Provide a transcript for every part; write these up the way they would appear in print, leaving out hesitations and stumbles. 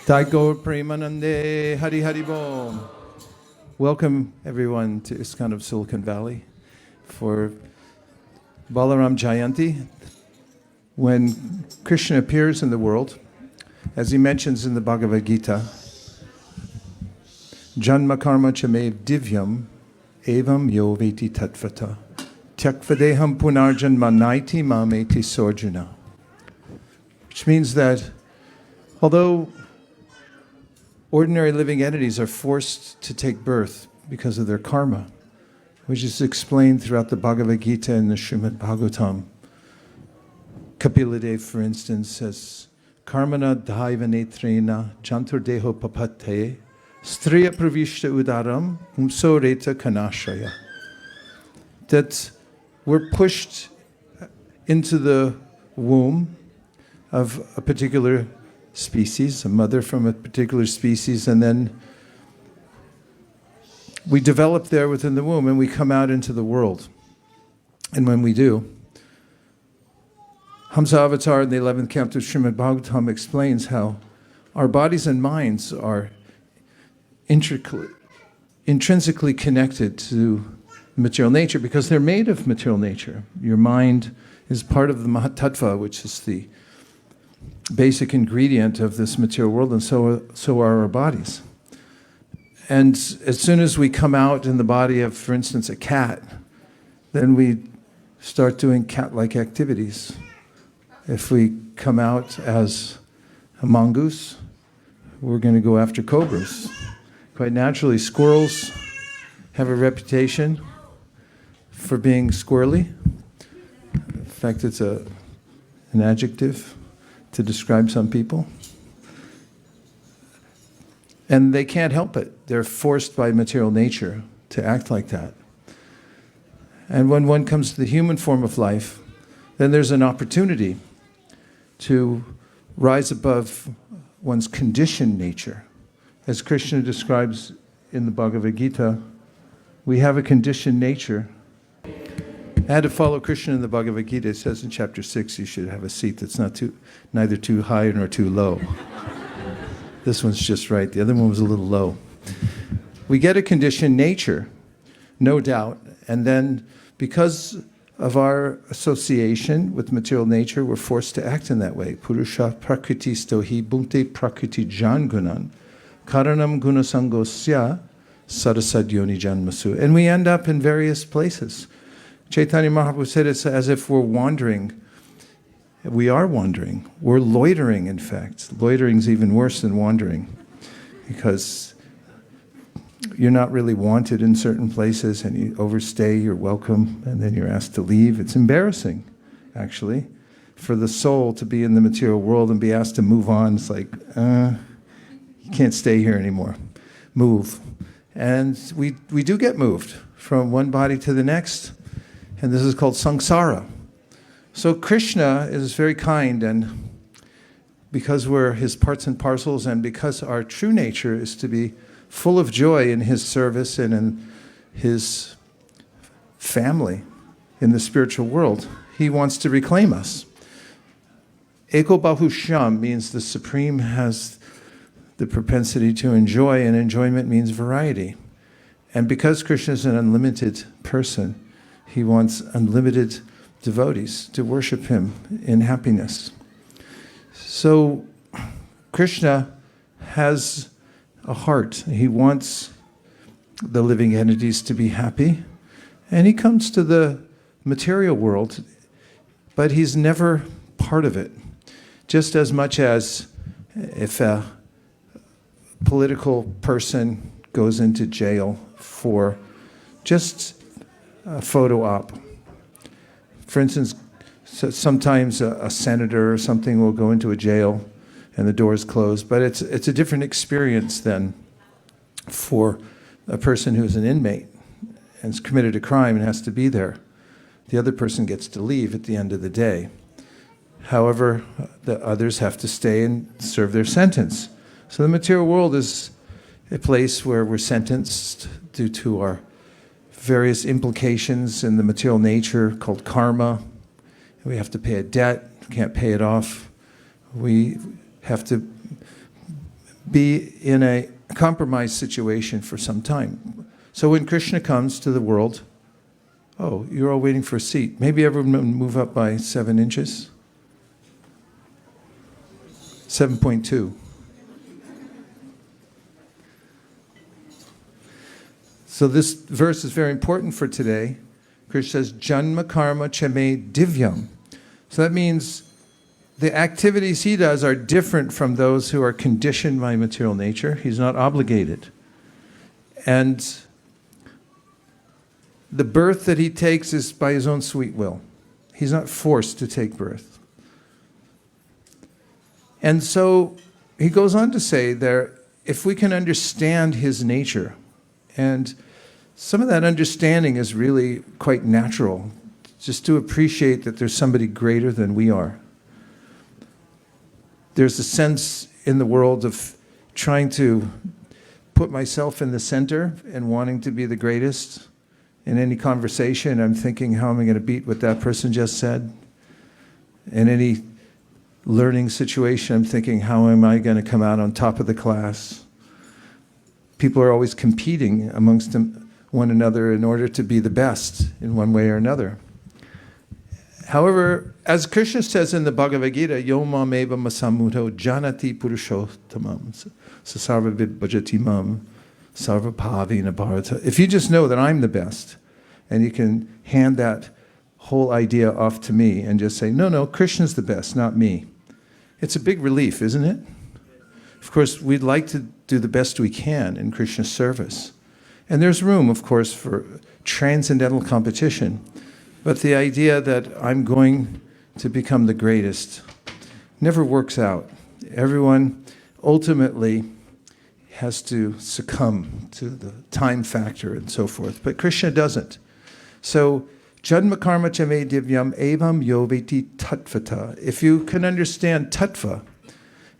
Taiko Premanande Hari Hari Bom. Welcome everyone to ISKCON of Silicon Valley for Balarāma Jayantī. When Krishna appears in the world, as he mentions in the Bhagavad Gita, Janma karma chamev divyam evam yo veti tatvata tyakvadeham punarjanma naiti mameti sorjuna. Which means that although ordinary living entities are forced to take birth because of their karma, which is explained throughout the Bhagavad Gita and the Srimad Bhagavatam. Kapiladev, for instance, says, Karmana dhaiva netrena jantur deho papate striya pravishta udaram umsoreta kanashaya. That we're pushed into the womb of a particular species, a mother from a particular species, and then we develop there within the womb and we come out into the world. And when we do, Hamsa Avatar in the 11th canto of Srimad Bhagavatam explains how our bodies and minds are intrinsically connected to material nature because they're made of material nature. Your mind is part of the Mahatattva, which is the basic ingredient of this material world, and so are our bodies. And as soon as we come out in the body of, for instance, a cat, then we start doing cat-like activities. If we come out as a mongoose, we're going to go after cobras. Quite naturally, squirrels have a reputation for being squirrely. In fact, it's an adjective to describe some people. And they can't help it. They're forced by material nature to act like that. And when one comes to the human form of life, then there's an opportunity to rise above one's conditioned nature. As Krishna describes in the Bhagavad Gita, we have a conditioned nature. I had to follow Krishna in the Bhagavad Gita. It says in chapter 6, you should have a seat that's neither too high nor too low. This one's just right. The other one was a little low. We get a conditioned nature, no doubt, and then because of our association with material nature, we're forced to act in that way. Purusha prakriti stohi bhunte prakriti jangunan karanam gunasangosya sarasadyoni janmasu. And we end up in various places. Chaitanya Mahaprabhu said it's as if we're wandering. We are wandering. We're loitering, in fact. Loitering is even worse than wandering because you're not really wanted in certain places and you overstay your welcome and then you're asked to leave. It's embarrassing, actually, for the soul to be in the material world and be asked to move on. It's like, you can't stay here anymore. Move. And we do get moved from one body to the next. And this is called samsara. So Krishna is very kind, and because we're his parts and parcels, and because our true nature is to be full of joy in his service and in his family in the spiritual world, he wants to reclaim us. Eko Bahusham means the Supreme has the propensity to enjoy, and enjoyment means variety. And because Krishna is an unlimited person, he wants unlimited devotees to worship him in happiness. So Krishna has a heart. He wants the living entities to be happy. And he comes to the material world, but he's never part of it. Just as much as if a political person goes into jail for just a photo op. For instance, sometimes a senator or something will go into a jail and the doors closed, but it's a different experience than for a person who's an inmate and has committed a crime and has to be there. The other person gets to leave at the end of the day. However, the others have to stay and serve their sentence. So the material world is a place where we're sentenced due to our various implications in the material nature called karma. We have to pay a debt, can't pay it off. We have to be in a compromised situation for some time. So when Krishna comes to the world, oh, you're all waiting for a seat. Maybe everyone move up by 7 inches. 7.2. So this verse is very important for today. Krishna says, Janma karma chame divyam. So that means the activities he does are different from those who are conditioned by material nature. He's not obligated. And the birth that he takes is by his own sweet will. He's not forced to take birth. And so he goes on to say there, if we can understand his nature, and some of that understanding is really quite natural, just to appreciate that there's somebody greater than we are. There's a sense in the world of trying to put myself in the center and wanting to be the greatest. In any conversation, I'm thinking, how am I going to beat what that person just said? In any learning situation, I'm thinking, how am I going to come out on top of the class? People are always competing amongst one another in order to be the best in one way or another. However, as Krishna says in the Bhagavad Gita, Yomam eva masamudho janati purushottamam sasarva vidbhajati mam sarva bhavina bharata. If you just know that I'm the best, and you can hand that whole idea off to me and just say, no, Krishna's the best, not me. It's a big relief, isn't it? Of course, we'd like to do the best we can in Krishna's service. And there's room, of course, for transcendental competition. But the idea that I'm going to become the greatest never works out. Everyone ultimately has to succumb to the time factor and so forth. But Krishna doesn't. So, Janma karma chame divyam evam yoveti tattvata. If you can understand tattva,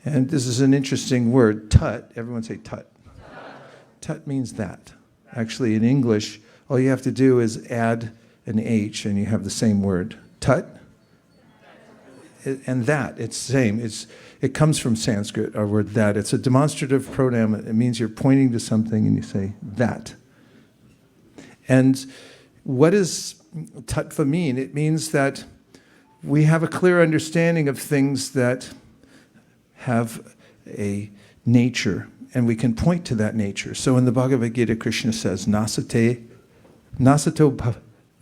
and this is an interesting word, tat, everyone say tat. Tat means that. Actually, in English, all you have to do is add an H and you have the same word. Tut. And that, it's the same. It comes from Sanskrit, our word that. It's a demonstrative pronoun. It means you're pointing to something and you say that. And what does tattva mean? It means that we have a clear understanding of things that have a nature, and we can point to that nature. So in the Bhagavad Gita, Krishna says, nasato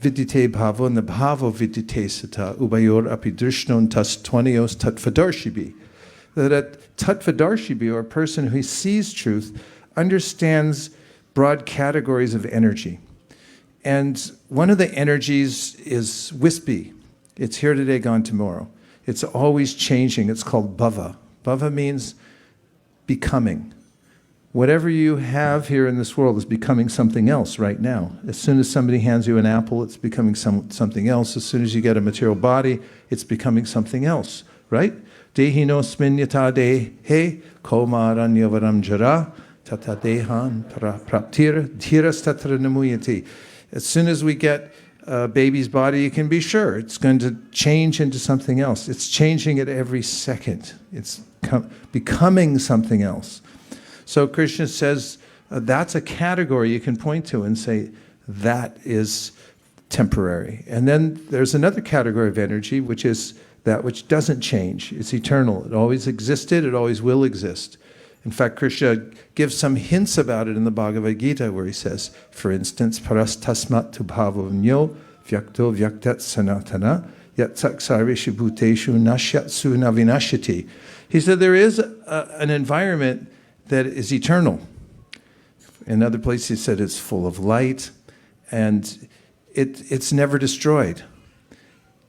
vidite bhavo na bhavo vidite sata ubayor api drishnon tas tvanios tattvadarshibhi. That a tattvadarshibhi, or a person who sees truth, understands broad categories of energy. And one of the energies is wispy. It's here today, gone tomorrow. It's always changing. It's called bhava. Bhava means becoming. Whatever you have here in this world is becoming something else right now. As soon as somebody hands you an apple, it's becoming something else. As soon as you get a material body, it's becoming something else, right? Dehinosmin yata dehe komaranyavaram jara tata dehan praptira dhiras tatra namuyati. As soon as we get a baby's body, you can be sure it's going to change into something else. It's changing at every second. It's becoming something else. So Krishna says that's a category you can point to and say that is temporary. And then there's another category of energy, which is that which doesn't change. It's eternal. It always existed. It always will exist. In fact, Krishna gives some hints about it in the Bhagavad Gita, where he says, for instance, paras tasmat tu bhavavnyo vyakto vyaktat sanatana yatsak sarveshu bhuteshu nashyatsu navinashyati. He said there is an environment that is eternal. In other places he said it's full of light, and it's never destroyed.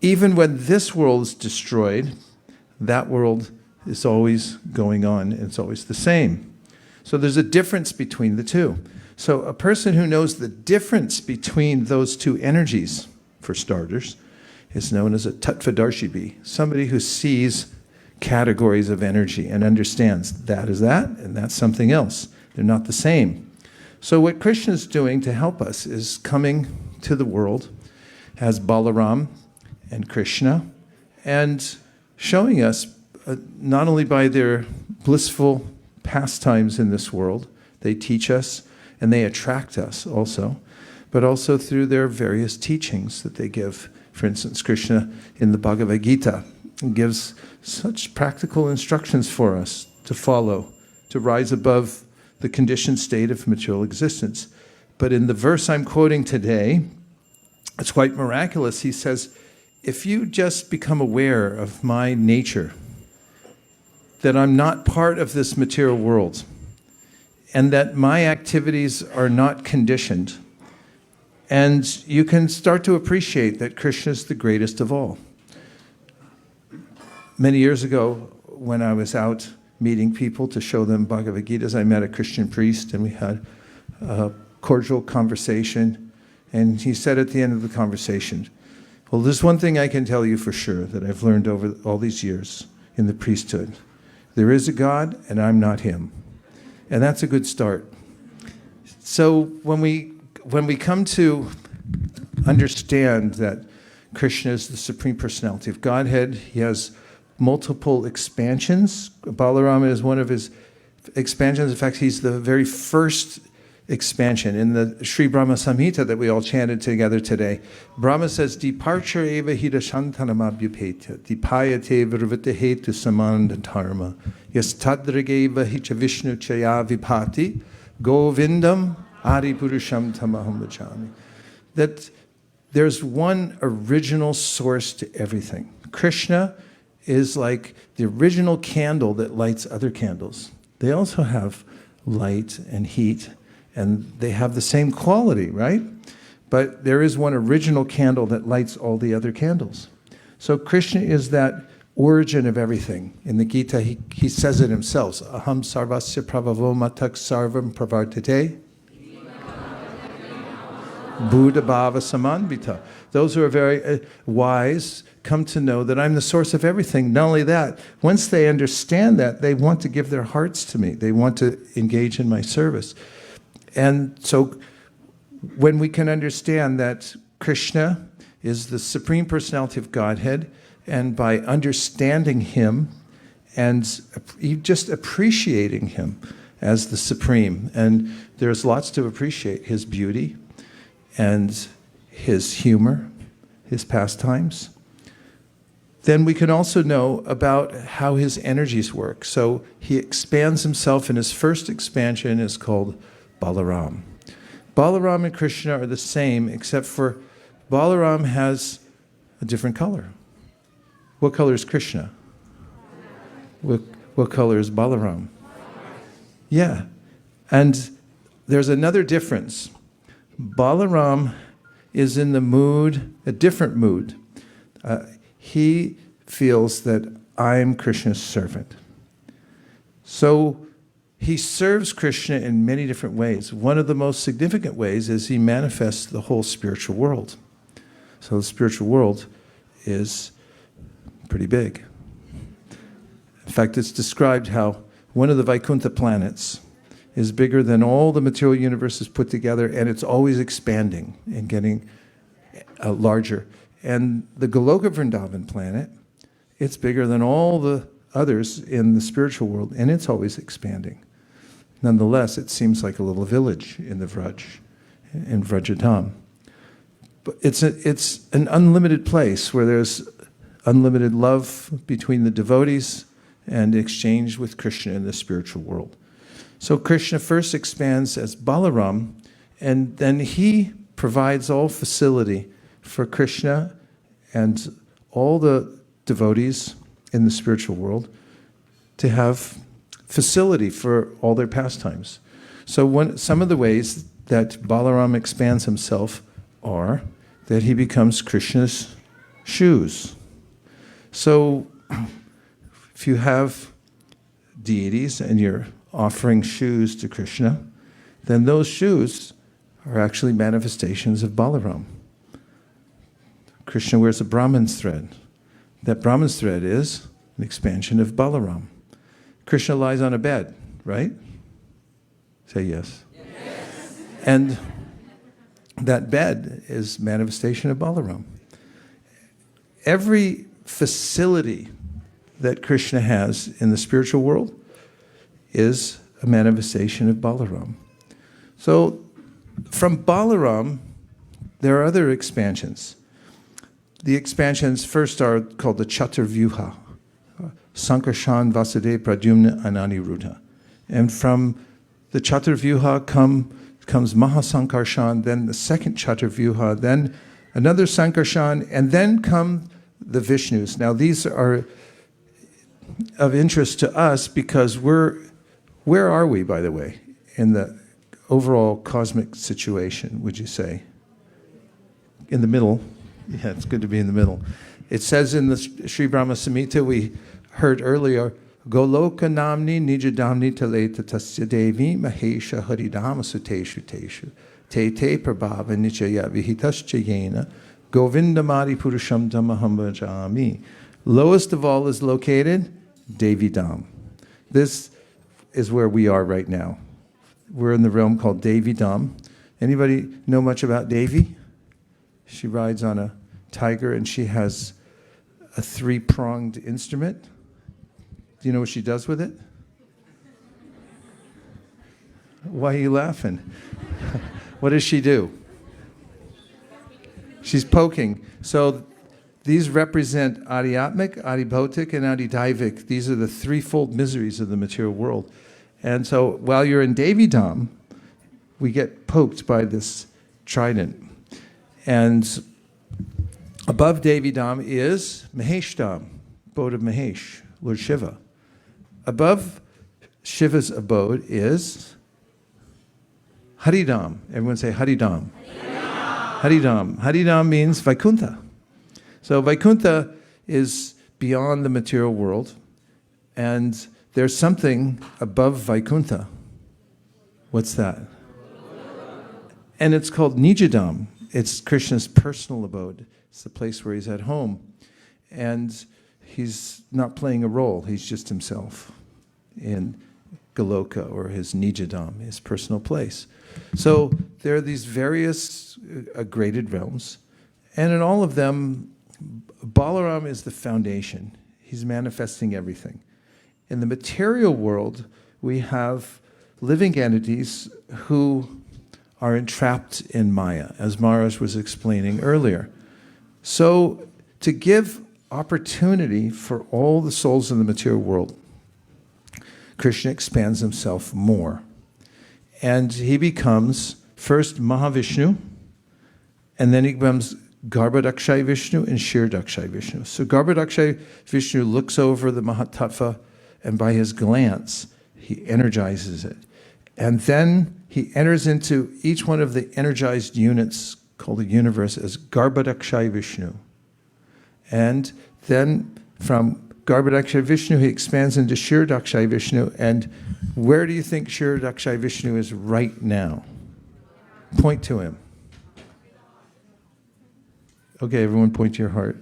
Even when this world is destroyed, that world is always going on, and it's always the same. So there's a difference between the two. So a person who knows the difference between those two energies, for starters, is known as a tattvadarshibi, somebody who sees categories of energy and understands that is that, and that's something else. They're not the same. So what Krishna is doing to help us is coming to the world as Balarāma and Krishna, and showing us not only by their blissful pastimes in this world. They teach us and they attract us also, but also through their various teachings that they give. For instance, Krishna in the Bhagavad Gita gives such practical instructions for us to follow, to rise above the conditioned state of material existence. But in the verse I'm quoting today, it's quite miraculous. He says, if you just become aware of my nature, that I'm not part of this material world, and that my activities are not conditioned, and you can start to appreciate that Krishna is the greatest of all. Many years ago, when I was out meeting people to show them Bhagavad Gitas, I met a Christian priest, and we had a cordial conversation. And he said at the end of the conversation, well, there's one thing I can tell you for sure that I've learned over all these years in the priesthood. There is a God, and I'm not him. And that's a good start. So when we come to understand that Krishna is the Supreme Personality of Godhead, he has multiple expansions. Balarāma is one of his expansions. In fact, he's the very first expansion in the Sri Brahma Samhita that we all chanted together today. Brahma says, Departure eva hida shantanamabhyupetya, dipayate virvita hetu samanda dharma, yas tadrageva hicha vishnu chaya vipati, govindam adi purusham tamaham vachami. That there's one original source to everything. Krishna is like the original candle that lights other candles. They also have light and heat, and they have the same quality, right? But there is one original candle that lights all the other candles. So Krishna is that origin of everything. In the Gita, he says it himself, Aham sarvasya pravavo matak sarvam pravartate, Buddha bhava samanvita. Those who are very wise come to know that I'm the source of everything. Not only that, once they understand that, they want to give their hearts to me. They want to engage in my service. And so when we can understand that Krishna is the Supreme Personality of Godhead, and by understanding him and just appreciating him as the Supreme, and there's lots to appreciate, his beauty and his humor, his pastimes, then we can also know about how his energies work. So he expands himself, and his first expansion is called Balarāma. Balarāma and Krishna are the same, except for Balarāma has a different color. What color is Krishna? What color is Balarāma? Yeah. And there's another difference. Balarāma is in the mood, a different mood. He feels that I'm Krishna's servant. So he serves Krishna in many different ways. One of the most significant ways is he manifests the whole spiritual world. So the spiritual world is pretty big. In fact, it's described how one of the Vaikuntha planets is bigger than all the material universes put together, and it's always expanding and getting larger. And the Goloka Vrindavan planet, it's bigger than all the others in the spiritual world, and it's always expanding. Nonetheless, it seems like a little village in the Vraj, in Vrajadham. But it's an unlimited place where there's unlimited love between the devotees and exchange with Krishna in the spiritual world. So Krishna first expands as Balarāma, and then he provides all facility for Krishna and all the devotees in the spiritual world to have facility for all their pastimes. So some of the ways that Balarāma expands himself are that he becomes Krishna's shoes. So if you have deities and you're offering shoes to Krishna, then those shoes are actually manifestations of Balarāma. Krishna wears a Brahman's thread. That Brahman's thread is an expansion of Balarāma. Krishna lies on a bed, right? Say yes. Yes. And that bed is manifestation of Balarāma. Every facility that Krishna has in the spiritual world is a manifestation of Balarāma. So from Balarāma, there are other expansions. The expansions first are called the Chaturvyuha, Sankarshan, Vasudeva, Pradyumna, and Aniruddha. And from the Chaturvyuha comes Mahasankarshan, then the second Chaturvyuha, then another Sankarshan, and then come the Vishnus. Now these are of interest to us because where are we, by the way, in the overall cosmic situation, would you say? In the middle. Yeah, it's good to be in the middle. It says in the Sri Brahma Samhita, we heard earlier, Goloka namni nijadamni taleta tasya devi mahesha haridama suteshu teshu te te prabhava nichaya vihitascha yena govindamadi purusham tamaham bhajami. Lowest of all is located Devi Dham. This is where we are right now. We're in the realm called Devi Dham. Anybody know much about Devi? She rides on a tiger and she has a 3-pronged instrument. Do you know what she does with it? Why are you laughing? What does she do? She's poking. So these represent Adhyatmic, Adhibhautik, and Adhidaivik. These are the threefold miseries of the material world. And so while you're in Devi Dham, we get poked by this trident. And above Devi Dham is Mahesh Dham, abode of Mahesh, Lord Shiva. Above Shiva's abode is Haridham. Everyone say Haridham. Haridham. Haridham means Vaikuntha. So Vaikuntha is beyond the material world, and there's something above Vaikuntha. What's that? And it's called Nijadam. It's Krishna's personal abode. It's the place where he's at home. And he's not playing a role. He's just himself in Goloka, or his Nijadam, his personal place. So there are these various graded realms. And in all of them, Balarāma is the foundation. He's manifesting everything. In the material world, we have living entities who are entrapped in Maya, as Maharaj was explaining earlier. So to give opportunity for all the souls in the material world, Krishna expands himself more. And he becomes first Mahavishnu, and then he becomes Garbhodakshay Vishnu and Kshirodakshay Vishnu. So Garbhodakshay Vishnu looks over the Mahatattva, and by his glance, he energizes it. And then he enters into each one of the energized units called the universe as Garbhodakshay Vishnu. And then from Garbhodakshay Vishnu, he expands into Kshirodakshay Vishnu. And where do you think Kshirodakshay Vishnu is right now? Point to him. Okay, everyone point to your heart.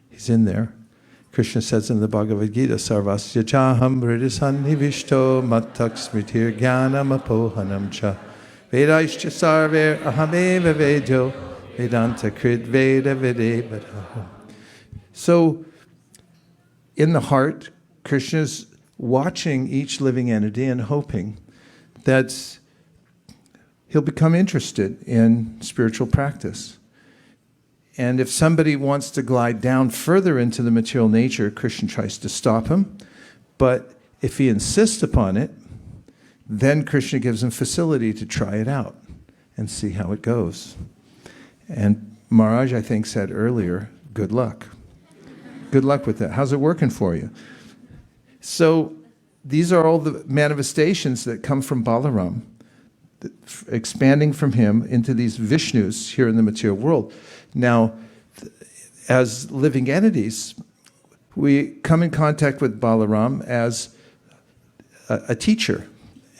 He's in there. Krishna says in the Bhagavad Gita, Sarvasya chaham hridisannivishto mattak smritir jnanam apohanam cha vedaischa sarver ahameva vedyo vedanta krid veda vedebadaho. So, in the heart, Krishna's watching each living entity and hoping that he'll become interested in spiritual practice. And if somebody wants to glide down further into the material nature, Krishna tries to stop him. But if he insists upon it, then Krishna gives him facility to try it out and see how it goes. And Maharaj, I think, said earlier, good luck. Good luck with that. How's it working for you? So these are all the manifestations that come from Balarāma, expanding from him into these Vishnus here in the material world. Now, as living entities, we come in contact with Balarāma as a teacher.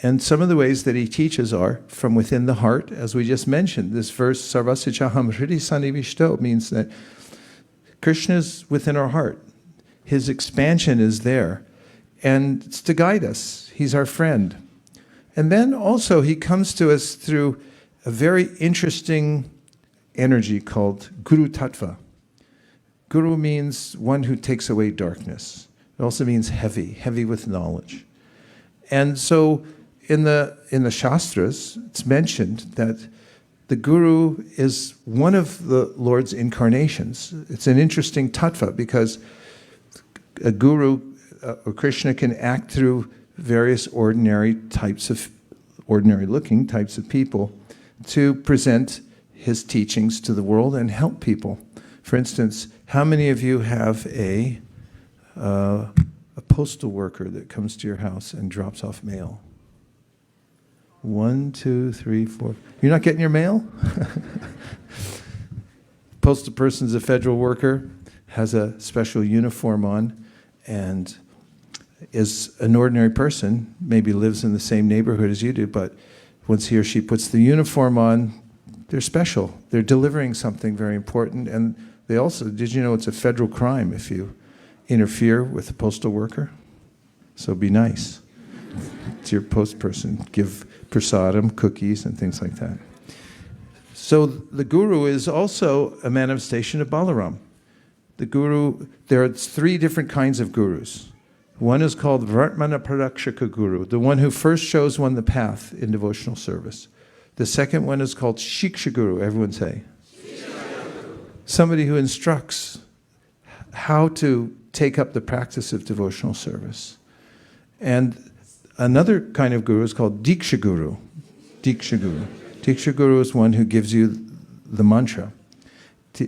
And some of the ways that he teaches are from within the heart, as we just mentioned. This verse, Sarvasya chaham hridisannivishto, means that Krishna is within our heart. His expansion is there. And it's to guide us. He's our friend. And then also he comes to us through a very interesting energy called Guru Tattva. Guru means one who takes away darkness. It also means heavy, heavy with knowledge. And so in the Shastras, it's mentioned that the Guru is one of the Lord's incarnations. It's an interesting tattva because a Guru or Krishna can act through various ordinary looking types of people to present his teachings to the world and help people. For instance, how many of you have a postal worker that comes to your house and drops off mail? 1, 2, 3, 4. You're not getting your mail? Postal person's a federal worker, has a special uniform on, and is an ordinary person, maybe lives in the same neighborhood as you do, but once he or she puts the uniform on, they're special. They're delivering something very important, and they also, did you know it's a federal crime if you interfere with a postal worker? So be nice to your post person. Give prasadam, cookies, and things like that. So the Guru is also a manifestation of Balarāma. The Guru, there are 3 different kinds of Gurus. One is called Vartmana Parakshaka Guru, the one who first shows one the path in devotional service. The second one is called Shiksha Guru, everyone say. Somebody who instructs how to take up the practice of devotional service. And another kind of guru is called Diksha Guru. Diksha Guru. Diksha Guru is one who gives you the mantra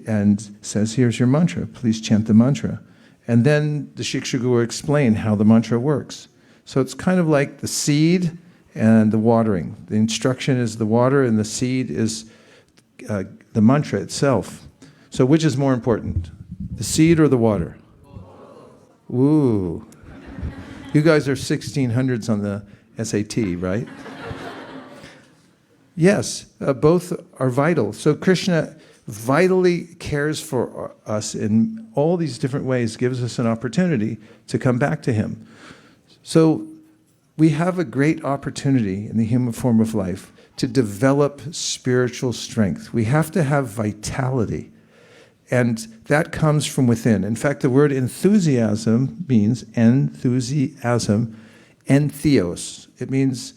and says, here's your mantra, please chant the mantra. And then the Shiksha Guru explain how the mantra works. So it's kind of like the seed and the watering. The instruction is the water and the seed is the mantra itself. So which is more important, the seed or the water? Ooh. You guys are 1600s on the SAT, right? Yes, both are vital. So Krishna vitally cares for us in all these different ways, gives us an opportunity to come back to him. So we have a great opportunity in the human form of life to develop spiritual strength. We have to have vitality. And that comes from within. In fact, the word enthusiasm means enthusiasm, entheos. It means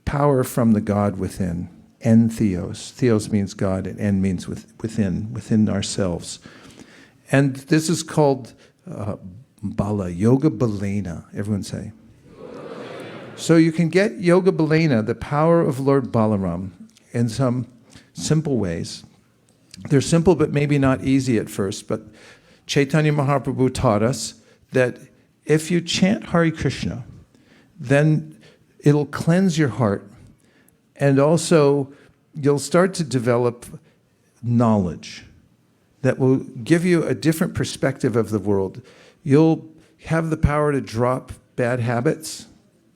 power from the God within. Entheos. Theos means God, and en means within ourselves. And this is called Bala, Yoga Balena. Everyone say. So you can get Yoga Balena, the power of Lord Balarāma, in some simple ways. They're simple, but maybe not easy at first. But Chaitanya Mahaprabhu taught us that if you chant Hare Krishna, then it'll cleanse your heart. And also, you'll start to develop knowledge that will give you a different perspective of the world. You'll have the power to drop bad habits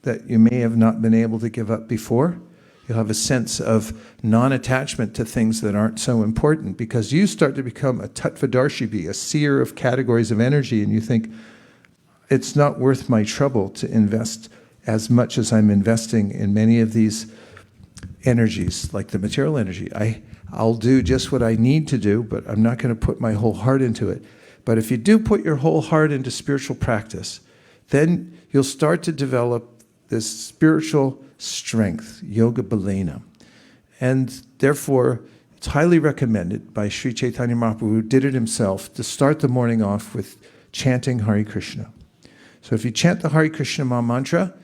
that you may have not been able to give up before. You'll have a sense of non-attachment to things that aren't so important because you start to become a tattvadarshibhi, a seer of categories of energy, and you think, it's not worth my trouble to invest as much as I'm investing in many of these energies, like the material energy. I'll do just what I need to do, but I'm not going to put my whole heart into it. But if you do put your whole heart into spiritual practice, then you'll start to develop this spiritual strength, Yoga Balena. And therefore, it's highly recommended by Sri Chaitanya Mahaprabhu, who did it himself, to start the morning off with chanting Hare Krishna. So if you chant the Hare Krishna mantra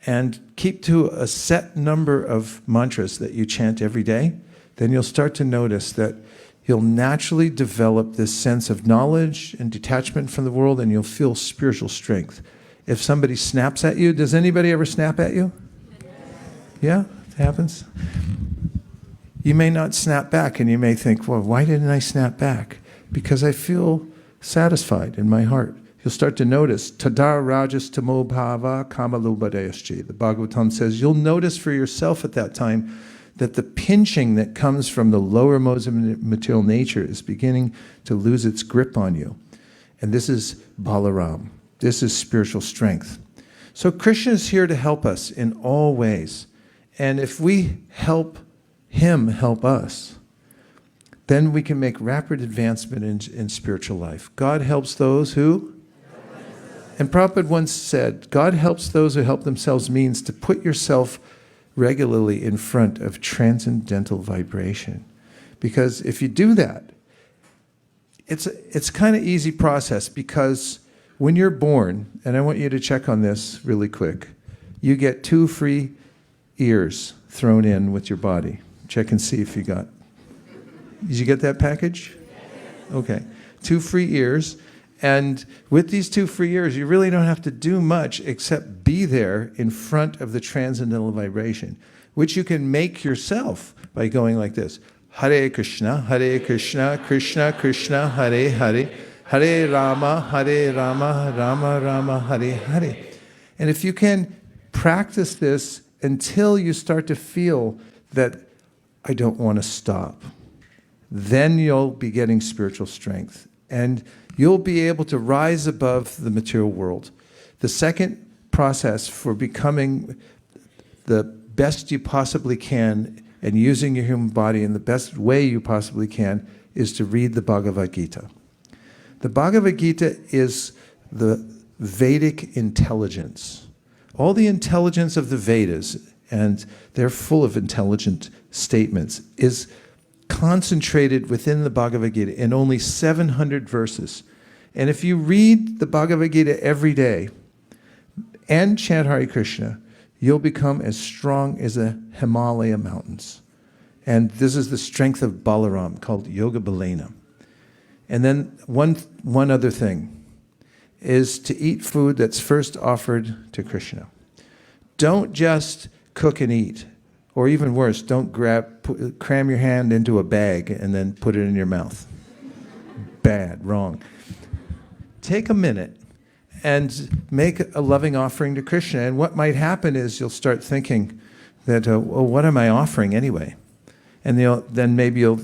and keep to a set number of mantras that you chant every day, then you'll start to notice that you'll naturally develop this sense of knowledge and detachment from the world, and you'll feel spiritual strength. If somebody snaps at you, does anybody ever snap at you? Yeah, it happens. You may not snap back, and you may think, well, why didn't I snap back? Because I feel satisfied in my heart. You'll start to notice, Tadar Rajas Tamo Bhava Kamalubadayaschi. The Bhagavatam says, you'll notice for yourself at that time that the pinching that comes from the lower modes of material nature is beginning to lose its grip on you. And this is Balarāma. This is spiritual strength. So Krishna is here to help us in all ways. And if we help him help us, then we can make rapid advancement in spiritual life. God helps those who And Prabhupada once said, God helps those who help themselves means to put yourself regularly in front of transcendental vibration. Because if you do that, it's kind of easy process, because when you're born, and I want you to check on this really quick, you get 2 free ears thrown in with your body. Check and see if you got. Did you get that package? Okay. 2 free ears. And with these 2 free ears, you really don't have to do much except be there in front of the transcendental vibration, which you can make yourself by going like this. Hare Krishna, Krishna Krishna, Hare Hare, Hare Rama, Rama Rama, Hare Hare. And if you can practice this until you start to feel that I don't want to stop, then you'll be getting spiritual strength. And you'll be able to rise above the material world. The second process for becoming the best you possibly can and using your human body in the best way you possibly can is to read the Bhagavad Gita. The Bhagavad Gita is the Vedic intelligence. All the intelligence of the Vedas, and they're full of intelligent statements, is concentrated within the Bhagavad Gita in only 700 verses. And if you read the Bhagavad Gita every day and chant Hare Krishna, you'll become as strong as the Himalaya mountains. And this is the strength of Balarāma, called Yoga Balena. And then one other thing is to eat food that's first offered to Krishna. Don't just cook and eat. Or even worse, don't cram your hand into a bag and then put it in your mouth. Bad, wrong. Take a minute and make a loving offering to Krishna. And what might happen is you'll start thinking that, well, what am I offering anyway? And then maybe you'll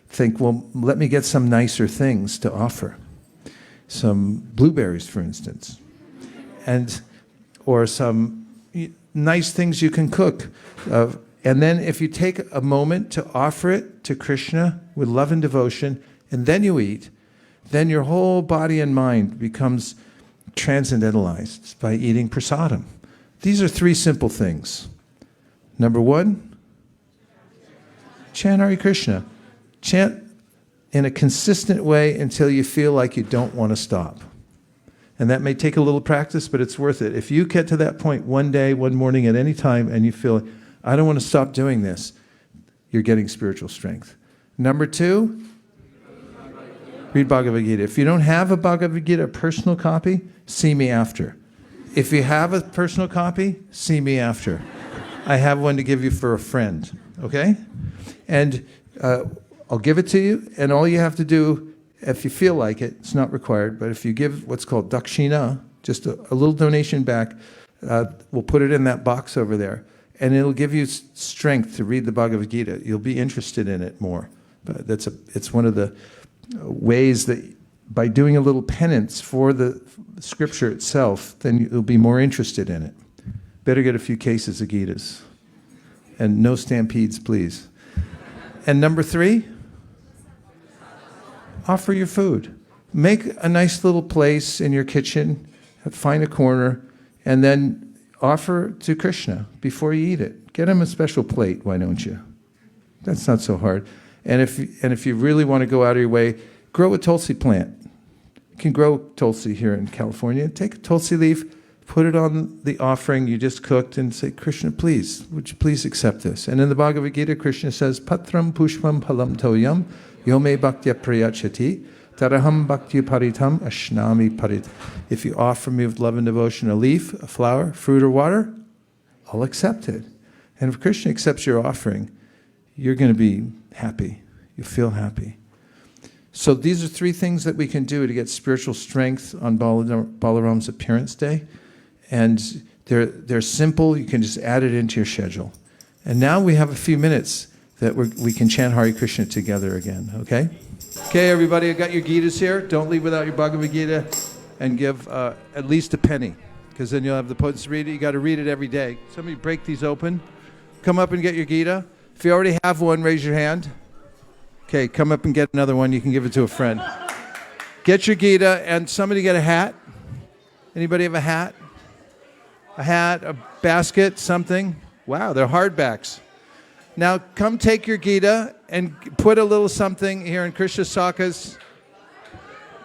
think, well, let me get some nicer things to offer. Some blueberries, for instance. Or some nice things you can cook. And then if you take a moment to offer it to Krishna with love and devotion, and then you eat, then your whole body and mind becomes transcendentalized by eating prasadam. These are 3 simple things. Number 1, chant Hare Krishna. Chant in a consistent way until you feel like you don't want to stop. And that may take a little practice, but it's worth it. If you get to that point one day, one morning, at any time, and you feel, I don't want to stop doing this, you're getting spiritual strength. Number 2, read Bhagavad Gita. If you don't have a Bhagavad Gita, a personal copy, see me after. If you have a personal copy, see me after. I have one to give you for a friend, okay? And I'll give it to you, and all you have to do, if you feel like it, it's not required, but if you give what's called dakshina, just a little donation back, we'll put it in that box over there, and it'll give you strength to read the Bhagavad Gita. You'll be interested in it more. But it's one of the ways that by doing a little penance for the scripture itself, then you'll be more interested in it. Better get a few cases of Gitas. And no stampedes, please. And number 3, offer your food. Make a nice little place in your kitchen, find a corner, and then offer to Krishna before you eat it. Get him a special plate, why don't you? That's not so hard. And if you really want to go out of your way, grow a tulsi plant. You can grow tulsi here in California. Take a tulsi leaf, put it on the offering you just cooked, and say, Krishna, please, would you please accept this? And in the Bhagavad Gita, Krishna says, Patram pushpam palam toyam yome bhaktya prayachati taraham bhakti paritam ashnami parit. If you offer me with love and devotion a leaf, a flower, fruit, or water, I'll accept it. And if Krishna accepts your offering, you're going to be happy. You feel happy. So these are 3 things that we can do to get spiritual strength on Balarāma's appearance day. And they're simple. You can just add it into your schedule. And now we have a few minutes that we can chant Hare Krishna together again, okay? Okay, everybody, I got your Gitas here. Don't leave without your Bhagavad Gita, and give at least a penny, because then you'll have the potency to read it. You got to read it every day. Somebody break these open. Come up and get your Gita. If you already have one, raise your hand. Okay, come up and get another one. You can give it to a friend. Get your Gita, and somebody get a hat. Anybody have a hat? A hat, a basket, something? Wow, they're hardbacks. Now come take your Gita and put a little something here in Vaiśeṣika's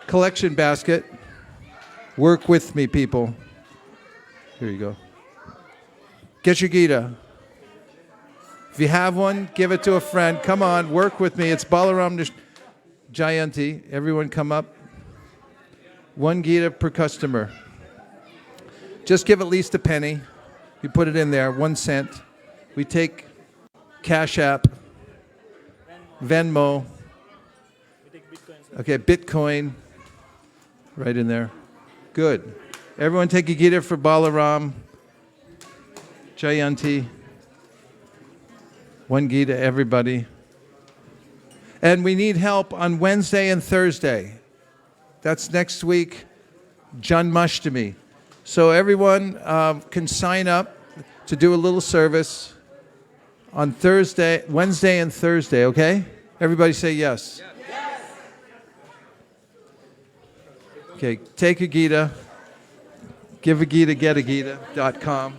collection basket. Work with me, people. Here you go. Get your Gita. If you have one, give it to a friend. Come on, work with me. It's Balarāma Jayantī. Everyone come up. 1 Gita per customer. Just give at least a penny. You put it in there, 1 cent. We take Cash App, Venmo. Okay, Bitcoin. Right in there. Good. Everyone take a Gita for Balarāma Jayantī. 1 Gita, everybody. And we need help on Wednesday and Thursday. That's next week, Janmashtami. So everyone can sign up to do a little service on Wednesday and Thursday, okay? Everybody say yes. Yes. Okay, take a Gita. Give a Gita, get a Gita.com.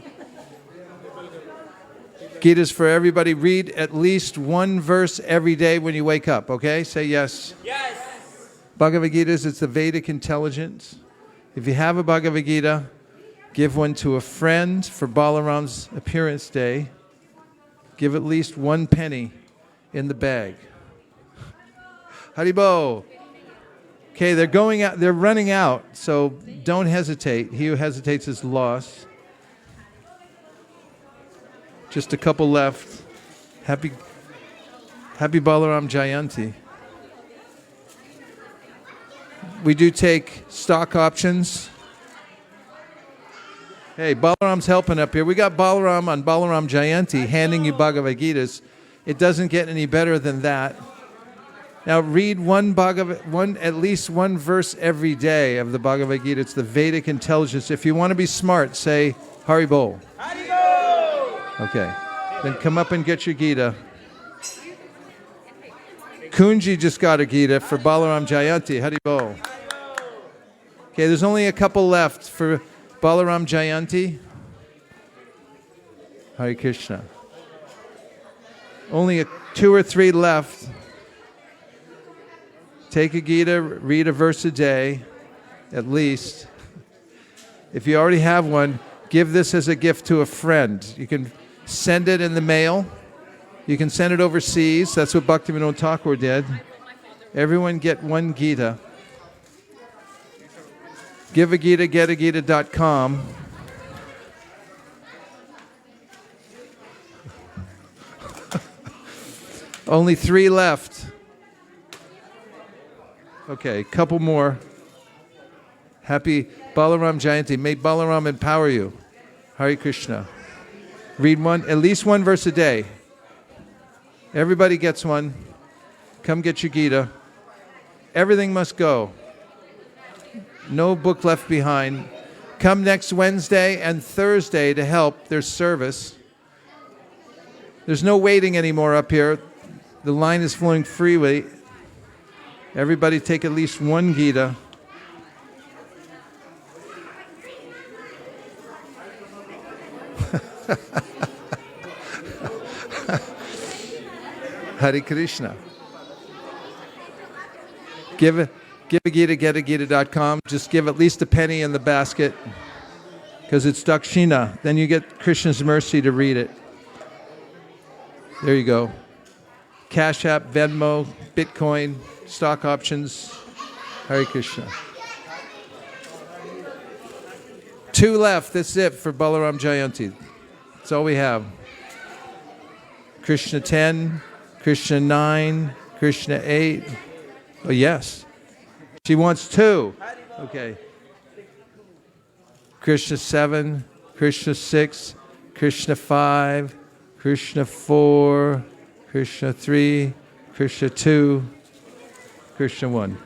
Gita's for everybody. Read at least 1 verse every day when you wake up, okay? Say yes. Yes. Bhagavad Gita's, it's the Vedic intelligence. If you have a Bhagavad Gita, give one to a friend for Balarāma's appearance day. Give at least 1 penny in the bag. Haribo. Okay, they're going out, they're running out, so don't hesitate. He who hesitates is lost. Just a couple left. Happy Balarāma Jayantī. We do take stock options. Hey, Balarāma's helping up here. We got Balarāma on Balarāma Jayantī handing you Bhagavad Gitas. It doesn't get any better than that. Now read at least 1 verse every day of the Bhagavad Gita. It's the Vedic intelligence. If you want to be smart, say Haribo. Haribo! Okay. Then come up and get your Gita. Kunji just got a Gita for Balarāma Jayantī. Haribo. Okay, there's only a couple left for Balarāma Jayantī. Hare Krishna. Only 2 or 3 left. Take a Gita, read a verse a day, at least. If you already have one, give this as a gift to a friend. You can send it in the mail. You can send it overseas. That's what Bhaktivinoda Thakur did. Everyone get 1 Gita. Give a Gita, get a Gita.com. Only 3 left. Okay, couple more. Happy Balarāma Jayantī. May Balarāma empower you. Hare Krishna. Read at least 1 verse a day. Everybody gets 1. Come get your Gita. Everything must go. No book left behind. Come next Wednesday and Thursday to help. There's service. There's no waiting anymore up here. The line is flowing freely. Everybody take at least 1 Gita. Hare Krishna. Give a Gita, get a Gita.com. Just give at least a penny in the basket because it's Dakshina. Then you get Krishna's mercy to read it. There you go. Cash App, Venmo, Bitcoin, stock options. Hare Krishna. 2 left. That's it for Balarāma Jayantī. That's all we have. Krishna 10, Krishna 9, Krishna 8. Oh, yes. She wants 2. Okay. Krishna 7, Krishna 6, Krishna 5, Krishna 4, Krishna 3, Krishna 2, Krishna 1.